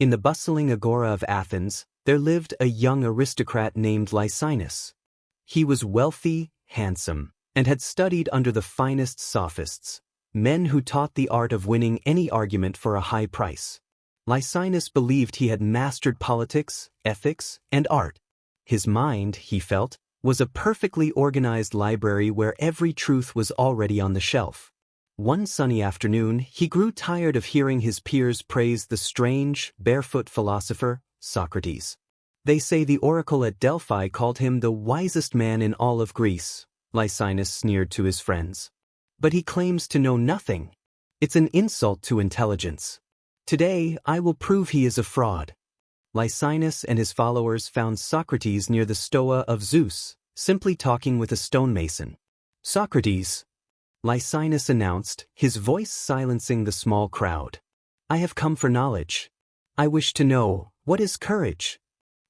In the bustling Agora of Athens, there lived a young aristocrat named Lycinus. He was wealthy, handsome, and had studied under the finest sophists, men who taught the art of winning any argument for a high price. Lycinus believed he had mastered politics, ethics, and art. His mind, he felt, was a perfectly organized library where every truth was already on the shelf. One sunny afternoon, he grew tired of hearing his peers praise the strange, barefoot philosopher, Socrates. They say the oracle at Delphi called him the wisest man in all of Greece, Lycinus sneered to his friends. But he claims to know nothing. It's an insult to intelligence. Today, I will prove he is a fraud. Lycinus and his followers found Socrates near the Stoa of Zeus, simply talking with a stonemason. Socrates, Lycinus announced, his voice silencing the small crowd. I have come for knowledge. I wish to know, what is courage?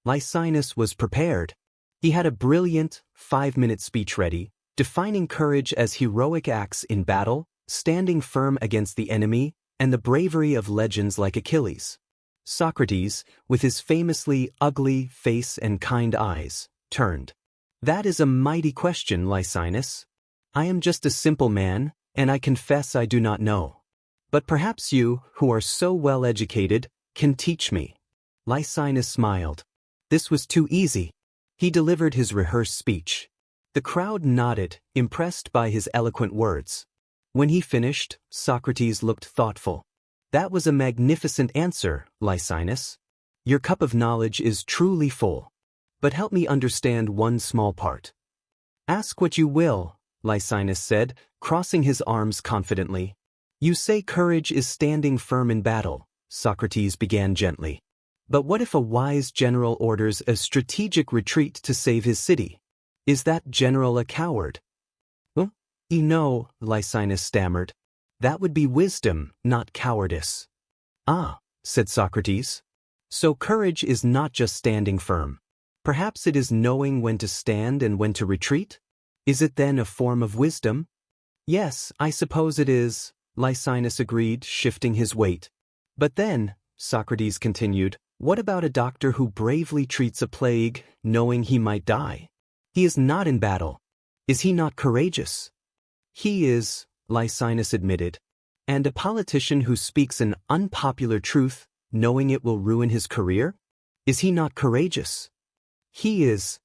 Lycinus was prepared. He had a brilliant, 5-minute speech ready, defining courage as heroic acts in battle, standing firm against the enemy, and the bravery of legends like Achilles. Socrates, with his famously ugly face and kind eyes, turned. That is a mighty question, Lycinus. I am just a simple man, and I confess I do not know. But perhaps you, who are so well educated, can teach me. Lycinus smiled. This was too easy. He delivered his rehearsed speech. The crowd nodded, impressed by his eloquent words. When he finished, Socrates looked thoughtful. That was a magnificent answer, Lycinus. Your cup of knowledge is truly full. But help me understand one small part. Ask what you will, Lycinus said, crossing his arms confidently. You say courage is standing firm in battle, Socrates began gently. But what if a wise general orders a strategic retreat to save his city? Is that general a coward? Well, you know, Lycinus stammered. That would be wisdom, not cowardice. Ah, said Socrates. So courage is not just standing firm. Perhaps it is knowing when to stand and when to retreat? Is it then a form of wisdom? Yes, I suppose it is, Lycinus agreed, shifting his weight. But then, Socrates continued, what about a doctor who bravely treats a plague, knowing he might die? He is not in battle. Is he not courageous? He is, Lycinus admitted. And a politician who speaks an unpopular truth, knowing it will ruin his career? Is he not courageous? He is.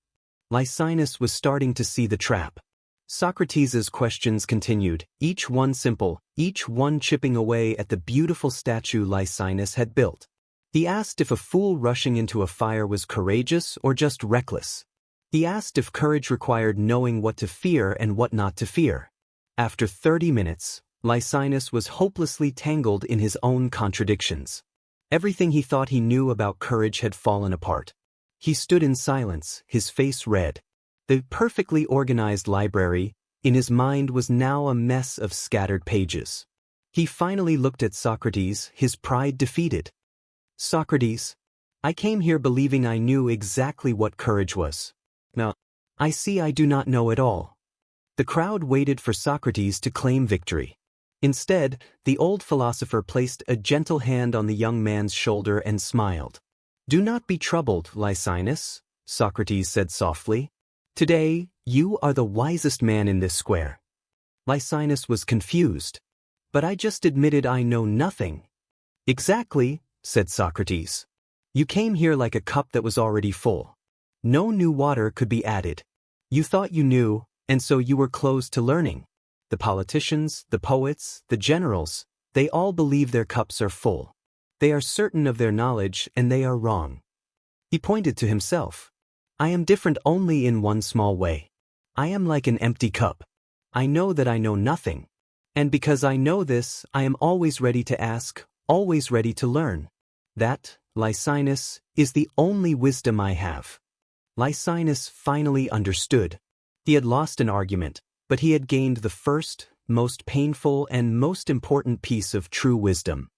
Lycinus was starting to see the trap. Socrates' questions continued, each one simple, each one chipping away at the beautiful statue Lycinus had built. He asked if a fool rushing into a fire was courageous or just reckless. He asked if courage required knowing what to fear and what not to fear. After 30 minutes, Lycinus was hopelessly tangled in his own contradictions. Everything he thought he knew about courage had fallen apart. He stood in silence, his face red. The perfectly organized library, in his mind, was now a mess of scattered pages. He finally looked at Socrates, his pride defeated. Socrates, I came here believing I knew exactly what courage was. Now, I see I do not know at all. The crowd waited for Socrates to claim victory. Instead, the old philosopher placed a gentle hand on the young man's shoulder and smiled. Do not be troubled, Lycinus, Socrates said softly. Today, you are the wisest man in this square. Lycinus was confused. But I just admitted I know nothing. Exactly, said Socrates. You came here like a cup that was already full. No new water could be added. You thought you knew, and so you were closed to learning. The politicians, the poets, the generals, they all believe their cups are full. They are certain of their knowledge, and they are wrong. He pointed to himself. I am different only in one small way. I am like an empty cup. I know that I know nothing. And because I know this, I am always ready to ask, always ready to learn. That, Lycinus, is the only wisdom I have. Lycinus finally understood. He had lost an argument, but he had gained the first, most painful, and most important piece of true wisdom.